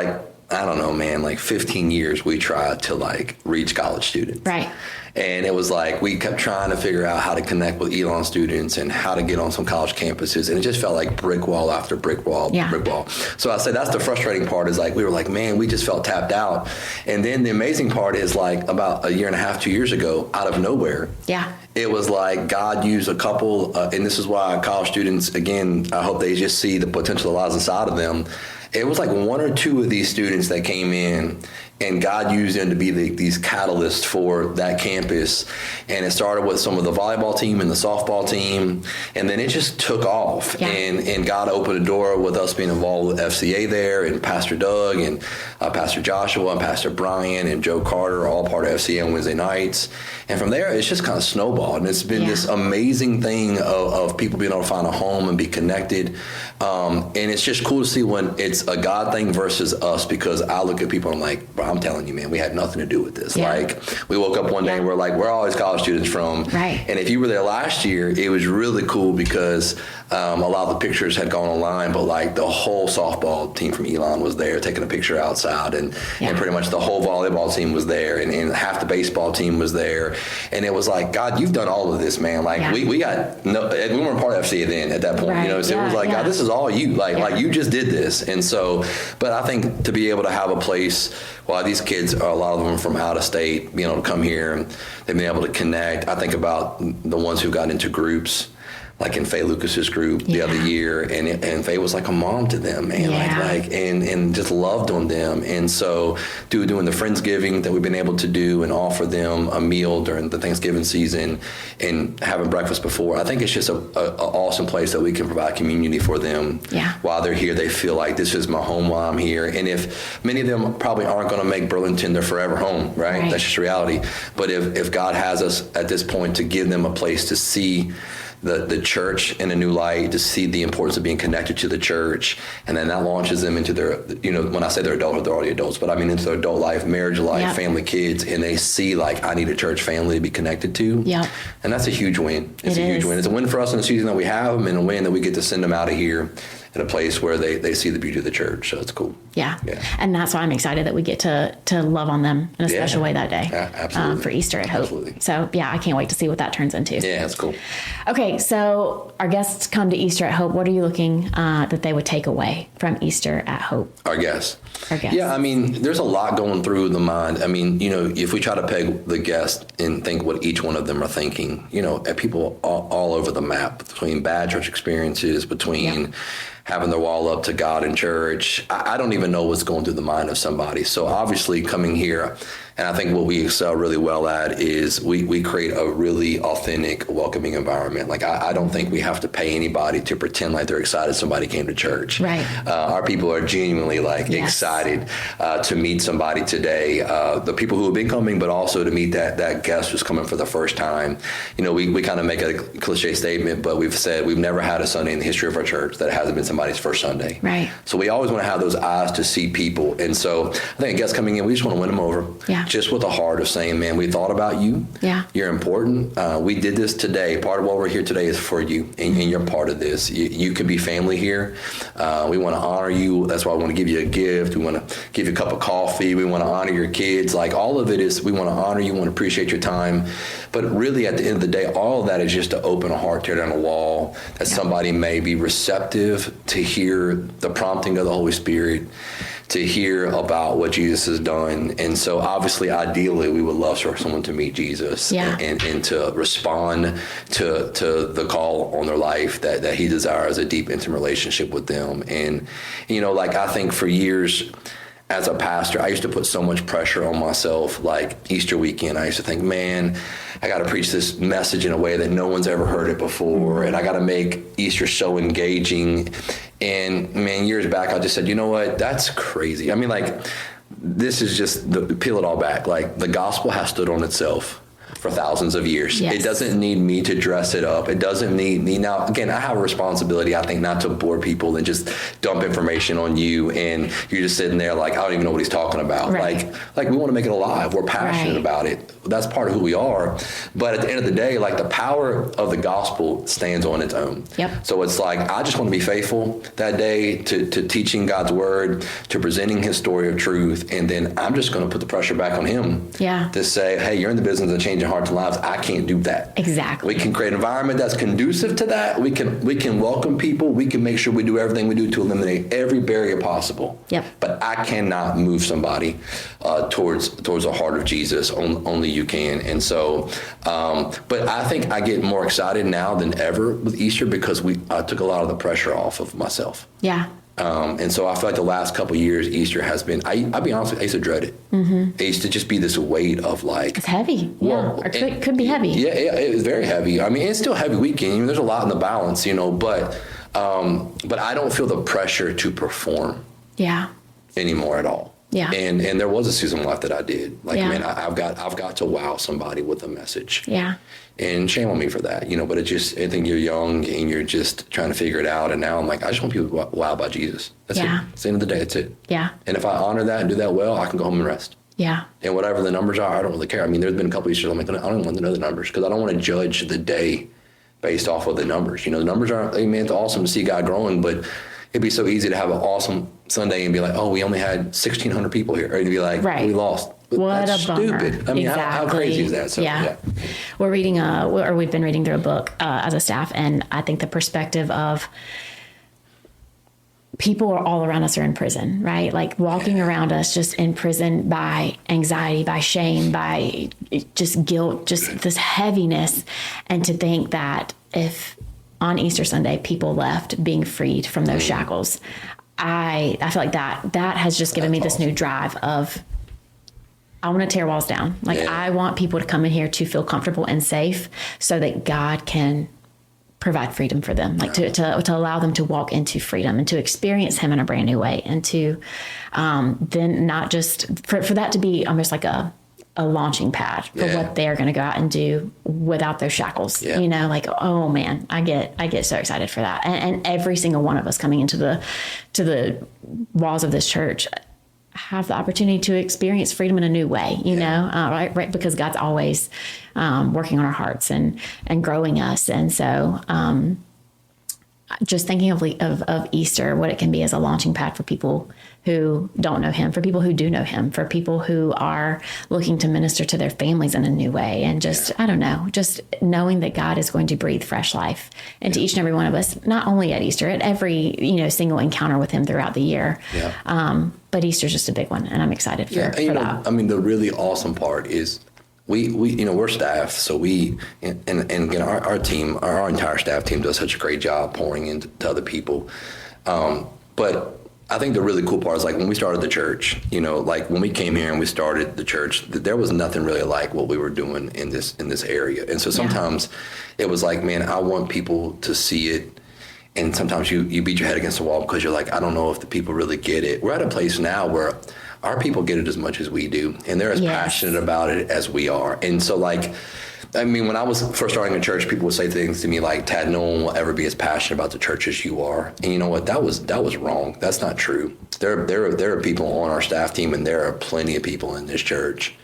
I don't know, man, 15 years we tried to reach college students. Right. And it was we kept trying to figure out how to connect with Elon students and how to get on some college campuses. And it just felt like brick wall after brick wall, brick wall. So I say that's the frustrating part, is we were man, we just felt tapped out. And then the amazing part is about a year and a half, 2 years ago, out of nowhere. Yeah. It was God used a couple, and this is why college students, again, I hope they just see the potential that lies inside of them. It was one or two of these students that came in, and God used them to be these catalysts for that campus. And it started with some of the volleyball team and the softball team, and then it just took off. Yeah. And God opened a door with us being involved with FCA there, and Pastor Doug and Pastor Joshua and Pastor Brian and Joe Carter, all part of FCA on Wednesday nights. And from there, it's just kind of snowballed. And it's been this amazing thing of people being able to find a home and be connected. And it's just cool to see when it's a God thing versus us, because I look at people and I'm like, bro, I'm telling you, man, we had nothing to do with this. Yeah. We woke up one day and we're where are all these college students from? Right. And if you were there last year, it was really cool because a lot of the pictures had gone online, but the whole softball team from Elon was there taking a picture outside, and pretty much the whole volleyball team was there, and half the baseball team was there. And it was God, you've done all of this, man. We got we weren't part of FCA then at that point, so it was God, this is all you, you just did this. And so, but I think to be able to have a place, while these kids are, a lot of them from out of state, being able to come here and they've been able to connect. I think about the ones who got into groups. like in Faye Lucas's group the other year, and Faye was like a mom to them, man, and just loved on them. And so doing the Friendsgiving that we've been able to do and offer them a meal during the Thanksgiving season and having breakfast before, I think it's just a awesome place that we can provide community for them. While they're here, they feel like this is my home while I'm here. And if many of them probably aren't going to make Burlington their forever home, right? That's just reality. But if God has us at this point to give them a place to see the church in a new light, to see the importance of being connected to the church, and then that launches them into their, when I say they're adulthood, they're already adults, but I mean into their adult life, marriage life, family, kids, and they see like, I need a church family to be connected to. And that's a huge win. It's a huge win. It's a win for us in the season that we have them, and a win that we get to send them out of here in a place where they see the beauty of the church. So it's cool. Yeah. And that's why I'm excited that we get to love on them in a special way that day. Absolutely. For Easter at Hope. Absolutely. So I can't wait to see what that turns into. Yeah, that's cool. Okay, so our guests come to Easter at Hope. What are you looking that they would take away from Easter at Hope? Our guests. Yeah, I mean, there's a lot going through the mind. I mean, if we try to peg the guest and think what each one of them are thinking, at people all over the map, between bad church experiences, between having their wall up to God and church. I don't even know what's going through the mind of somebody. So obviously coming here, and I think what we excel really well at is we create a really authentic, welcoming environment. Like I don't think we have to pay anybody to pretend like they're excited somebody came to church. Right. Our people are genuinely excited to meet somebody today. The people who have been coming, but also to meet that guest who's coming for the first time. We kind of make a cliche statement, but we've said we've never had a Sunday in the history of our church that hasn't been somebody's first Sunday. Right. So we always want to have those eyes to see people. And so I think guests coming in, we just want to win them over. Just with a heart of saying, man, we thought about you. You're important. We did this today. Part of what we're here today is for you, and you're part of this. You can be family here. We want to honor you. That's why we want to give you a gift. We want to give you a cup of coffee. We want to honor your kids. Like all of it is, we want to honor you, we want to appreciate your time. But really at the end of the day, all of that is just to open a heart, tear down a wall, that somebody may be receptive to hear the prompting of the Holy Spirit, to hear about what Jesus has done. And so obviously, ideally, we would love for someone to meet Jesus and to respond to the call on their life that he desires a deep, intimate relationship with them. And, I think for years as a pastor, I used to put so much pressure on myself, like Easter weekend. I used to think, man, I got to preach this message in a way that no one's ever heard it before. And I got to make Easter so engaging. And man, years back, I just said, you know what? That's crazy. I mean, this is just peel it all back. Like the gospel has stood on itself for thousands of years. It doesn't need me to dress it up. It doesn't need me. Now, again, I have a responsibility, I think, not to bore people and just dump information on you and you're just sitting there like, I don't even know what he's talking about. Right. Like we want to make it alive. We're passionate about it. That's part of who we are. But at the end of the day, like the power of the gospel stands on its own. So it's like, I just want to be faithful that day to teaching God's word, to presenting his story of truth. And then I'm just going to put the pressure back on him to say, hey, you're in the business of changing hearts and lives. I can't do that. Exactly. We can create an environment that's conducive to that. We can welcome people. We can make sure we do everything we do to eliminate every barrier possible. But I cannot move somebody towards the heart of Jesus. Only you can. And so, but I think I get more excited now than ever with Easter because I took a lot of the pressure off of myself. And so I feel like the last couple of years, Easter has been, I'll be honest with you, I used to dread it. It used to just be this weight of like. It's heavy. Well, or could be heavy. Yeah, it was very heavy. I mean, it's still a heavy weekend. There's a lot in the balance, but I don't feel the pressure to perform anymore at all. And there was a season left that I did. Man, I've got to wow somebody with a message. And shame on me for that, but I think you're young and you're just trying to figure it out. And now I'm like, I just want people to wow by Jesus. That's it. It's the end of the day. That's it. And if I honor that and do that well, I can go home and rest. And whatever the numbers are, I don't really care. I mean, there's been a couple of Easters I'm like, I don't want to know the numbers because I don't want to judge the day based off of the numbers. The numbers aren't, it's awesome to see God growing, but it'd be so easy to have an awesome Sunday and be like, oh, we only had 1,600 people here. Or to be like, we lost. What That's a bummer. Stupid. I mean, how crazy is that? So, we've been reading through a book as a staff, and I think the perspective of people all around us are in prison, right? Like walking around us just in prison by anxiety, by shame, by just guilt, just this heaviness. And to think that if on Easter Sunday, people left being freed from those shackles. I feel like that has just given me this new drive of, I want to tear walls down. Like, I want people to come in here to feel comfortable and safe so that God can provide freedom for them, like to allow them to walk into freedom and to experience him in a brand new way. And to then not just for that to be almost like a launching pad for what they're going to go out and do without those shackles, you know, like, oh man, I get so excited for that. And every single one of us coming into the walls of this church have the opportunity to experience freedom in a new way, you know, right. Because God's always working on our hearts and growing us. And so just thinking of Easter, what it can be as a launching pad for people who don't know him, for people who do know him, for people who are looking to minister to their families in a new way. And just, I don't know, just knowing that God is going to breathe fresh life into each and every one of us, not only at Easter, at every, you know, single encounter with him throughout the year. But Easter's just a big one, and I'm excited for that. I mean, the really awesome part is we you know, we're staff, so we and again, our team, our entire staff team does such a great job pouring into other people. But I think the really cool part is, like, when we started the church, you know, like when we came here and we started the church, there was nothing really like what we were doing in this area. And so sometimes it was like, man, I want people to see it. And sometimes you beat your head against the wall because you're like, I don't know if the people really get it. We're at a place now where our people get it as much as we do, and they're as passionate about it as we are. And so, like, I mean, when I was first starting a church, people would say things to me like, Tad, no one will ever be as passionate about the church as you are. And you know what? That was wrong. That's not true. There are people on our staff team, and there are plenty of people in this church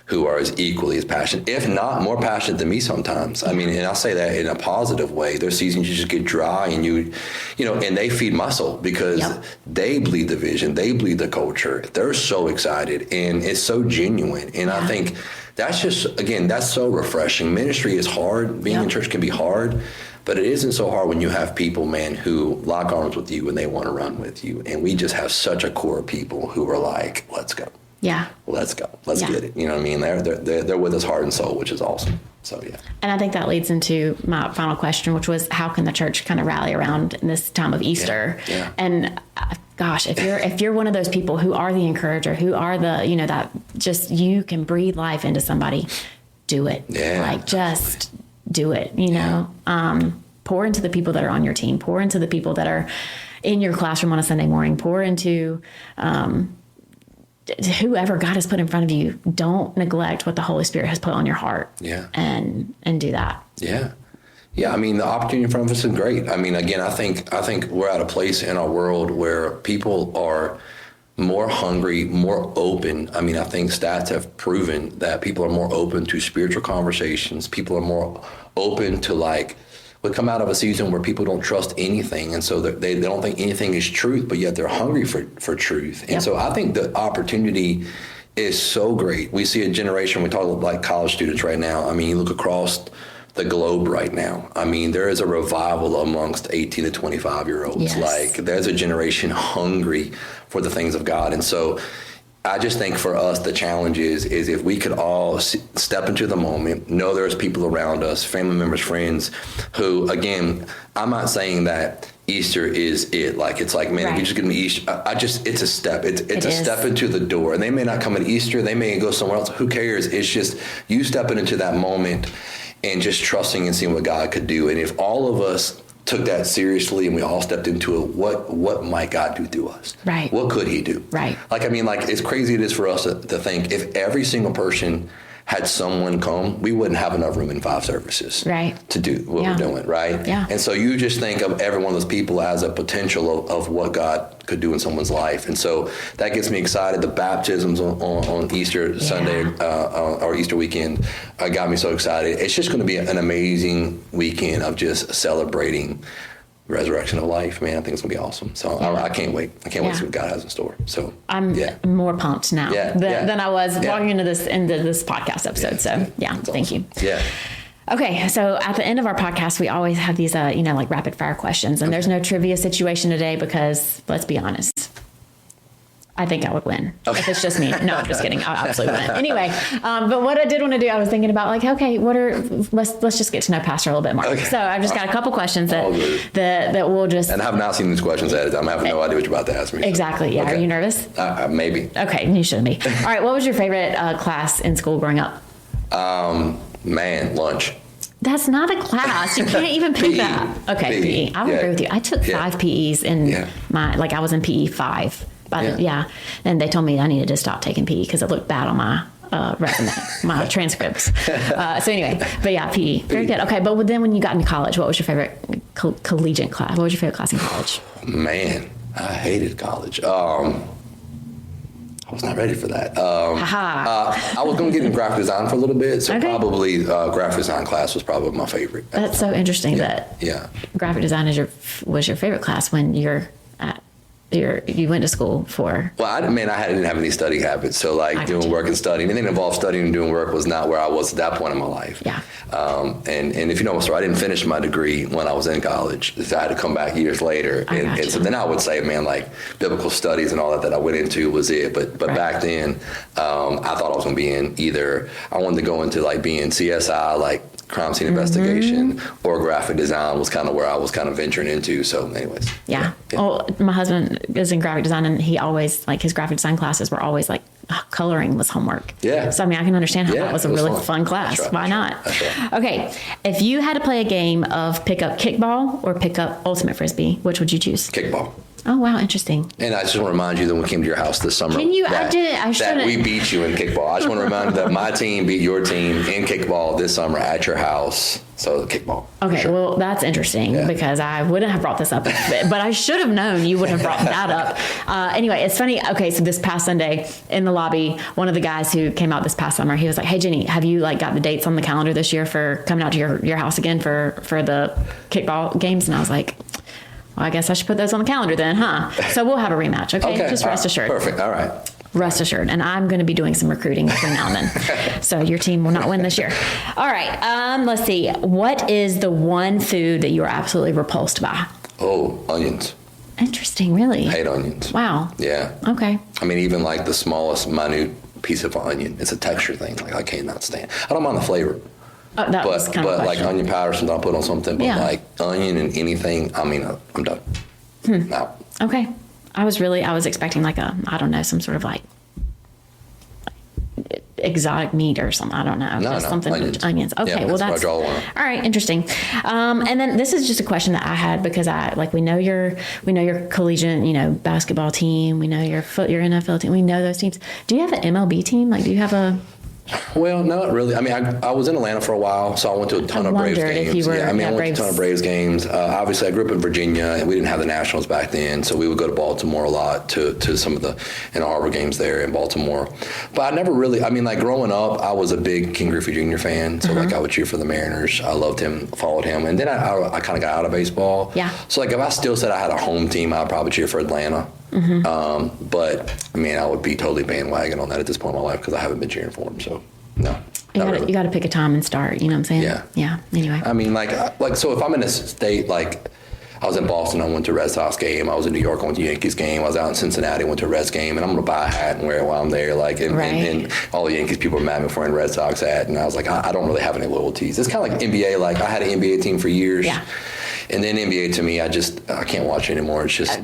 who are as equally as passionate, if not more passionate than me sometimes. I mean, and I say that in a positive way. There's seasons you just get dry, and you know, and they feed muscle because they bleed the vision, they bleed the culture. They're so excited, and it's so genuine. And I think that's just, again, that's so refreshing. Ministry is hard. Being in church can be hard, but it isn't so hard when you have people, man, who lock arms with you and they want to run with you. And we just have such a core of people who are like, let's go. Yeah. Let's go. Let's get it. You know what I mean? They're with us heart and soul, which is awesome. So, yeah. And I think that leads into my final question, which was, how can the church kind of rally around in this time of Easter? And gosh, if you're one of those people who are the encourager, who are the, you know, that just, you can breathe life into somebody, do it. Like, just do it, you know. Pour into the people that are on your team, pour into the people that are in your classroom on a Sunday morning, pour into whoever God has put in front of you. Don't neglect what the Holy Spirit has put on your heart. And do that. I mean, the opportunity in front of us is great. I mean, again, I think we're at a place in our world where people are more hungry, more open. I mean, I think stats have proven that people are more open to spiritual conversations. People are more open to, like, we come out of a season where people don't trust anything, and so they don't think anything is truth, but yet they're hungry for truth. And so I think the opportunity is so great. We see a generation, we talk like college students right now. I mean, you look across the globe right now. I mean, there is a revival amongst 18 to 25-year-olds. Like, there's a generation hungry for the things of God. And so I just think for us, the challenge is if we could all step into the moment, know there's people around us, family members, friends, who, again, I'm not saying that Easter is it. Like, it's like, man, if you just give me Easter, it's a step. It's a step into the door. And they may not come at Easter. They may go somewhere else. Who cares? It's just you stepping into that moment and just trusting and seeing what God could do. And if all of us took that seriously and we all stepped into it, what might God do through us? What could he do? Like, I mean, like, as crazy it is for us to think, if every single person had someone come, we wouldn't have enough room in 5 services to do what we're doing, And so you just think of every one of those people as a potential of what God could do in someone's life. And so that gets me excited. The baptisms on Easter Sunday or Easter weekend got me so excited. It's just going to be an amazing weekend of just celebrating resurrection of life, man. I think it's gonna be awesome. So I can't wait. I can't wait to see what God has in store. So I'm more pumped now than I was walking into this podcast episode. So thank you. Okay, so at the end of our podcast, we always have these, like rapid fire questions, and there's no trivia situation today because, let's be honest, I think I would win. Okay. If it's just me. No, I'm just kidding. I'll absolutely win. Anyway, but what I did want to do, I was thinking about like, okay, let's just get to know Pastor a little bit more. Okay. So I've just got a couple questions that we'll just. And I have not seen these questions ahead of time. I have no idea what you're about to ask me. Exactly. So. Yeah. Okay. Are you nervous? Maybe. Okay. You shouldn't be. All right. What was your favorite class in school growing up? Lunch. That's not a class. You can't even pick PE. that. Okay, PE. I would agree with you. I took 5 PEs in I was in PE 5. And they told me I needed to stop taking PE because it looked bad on my resume, my transcripts. So anyway, but yeah, PE. Very good. Okay, but then when you got into college, what was your favorite collegiate class? What was your favorite class in college? Man, I hated college. I was not ready for that. I was going to get into graphic design for a little bit, so probably graphic design class was probably my favorite. That's so interesting that graphic design was your favorite class when you went to school for. Well, I didn't have any study habits, so like doing work and studying, anything involved studying and doing work was not where I was at that point in my life. Yeah. And if you know, so I didn't finish my degree when I was in college. So I had to come back years later, and so then I would say, man, like biblical studies and all that I went into was it. But back then, I thought I was going to be in either. I wanted to go into like being CSI, like crime scene investigation, or graphic design was kind of where I was kind of venturing into. So anyways. Yeah. Well, my husband is in graphic design, and he always, like, his graphic design classes were always like coloring was homework. Yeah. So I mean, I can understand how that was a really fun class. Right, why not? Right. Okay. If you had to play a game of pick up kickball or pick up ultimate frisbee, which would you choose? Kickball. Oh, wow. Interesting. And I just want to remind you that when we came to your house this summer, Can you, that we beat you in kickball. I just want to remind you that my team beat your team in kickball this summer at your house. So kickball. Okay. Well, that's interesting because I wouldn't have brought this up, but I should have known you would have brought that up. Anyway, it's funny. Okay. So this past Sunday in the lobby, one of the guys who came out this past summer, he was like, "Hey, Jenny, have you like got the dates on the calendar this year for coming out to your house again for the kickball games?" And I was like, well, I guess I should put those on the calendar then, huh? So we'll have a rematch, okay? Just rest assured. Perfect. All right. Rest assured. And I'm going to be doing some recruiting between now and then. So your team will not win this year. All right. Let's see. What is the one food that you are absolutely repulsed by? Oh, onions. Interesting. Really? Hate onions. Wow. Yeah. Okay. I mean, even like the smallest, minute piece of onion, it's a texture thing. Like I cannot stand. I don't mind the flavor. Oh, that was kind of like onion powder, something I'll put on something. But like onion and anything, I mean, I'm done. Out. Okay. I was expecting like some sort of like exotic meat or something. I don't know. No, something onions. Okay. Yeah, well, that's all right. Interesting. And then this is just a question that I had because we know your collegiate, basketball team. We know your NFL team. We know those teams. Do you have an MLB team? Like, do you have a? Well, not really. I mean, I was in Atlanta for a while, so I went to a ton of Braves games. I went to a ton of Braves games. Obviously, I grew up in Virginia, and we didn't have the Nationals back then, so we would go to Baltimore a lot to some of the Harbor games there in Baltimore. But I never really, like growing up, I was a big Ken Griffey Jr. fan, so like I would cheer for the Mariners. I loved him, followed him, and then I kind of got out of baseball. Yeah. So like if I still said I had a home team, I'd probably cheer for Atlanta. But I would be totally bandwagon on that at this point in my life because I haven't been cheering for him. So no, you got to pick a time and start. You know what I'm saying? Yeah. Anyway, I mean, so if I'm in a state like I was in Boston, I went to a Red Sox game. I was in New York, I went to a Yankees game. I was out in Cincinnati, went to a Reds game, and I'm gonna buy a hat and wear it while I'm there. And all the Yankees people are mad at me for wearing a Red Sox hat, and I was like, I don't really have any loyalties. It's kind of like NBA. Like I had an NBA team for years. Yeah. And then NBA to me, I can't watch it anymore. It's just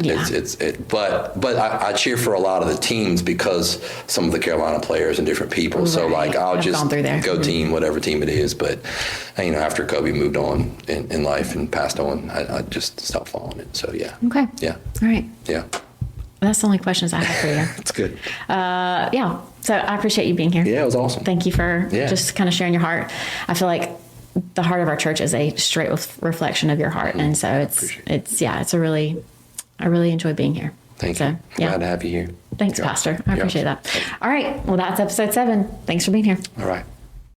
But I cheer for a lot of the teams because some of the Carolina players and different people. So like I'll just go team, whatever team it is. But after Kobe moved on in life and passed on, I just stopped following it. So yeah. Okay. Yeah. All right. Yeah. That's the only questions I have for you. That's good. Yeah. So I appreciate you being here. Yeah, it was awesome. Thank you for just kind of sharing your heart. I feel like the heart of our church is a straight reflection of your heart. And so I really enjoy being here. Thank you. Glad to have you here. Thanks, Pastor. I appreciate that. All right. Well, that's episode 7. Thanks for being here. All right.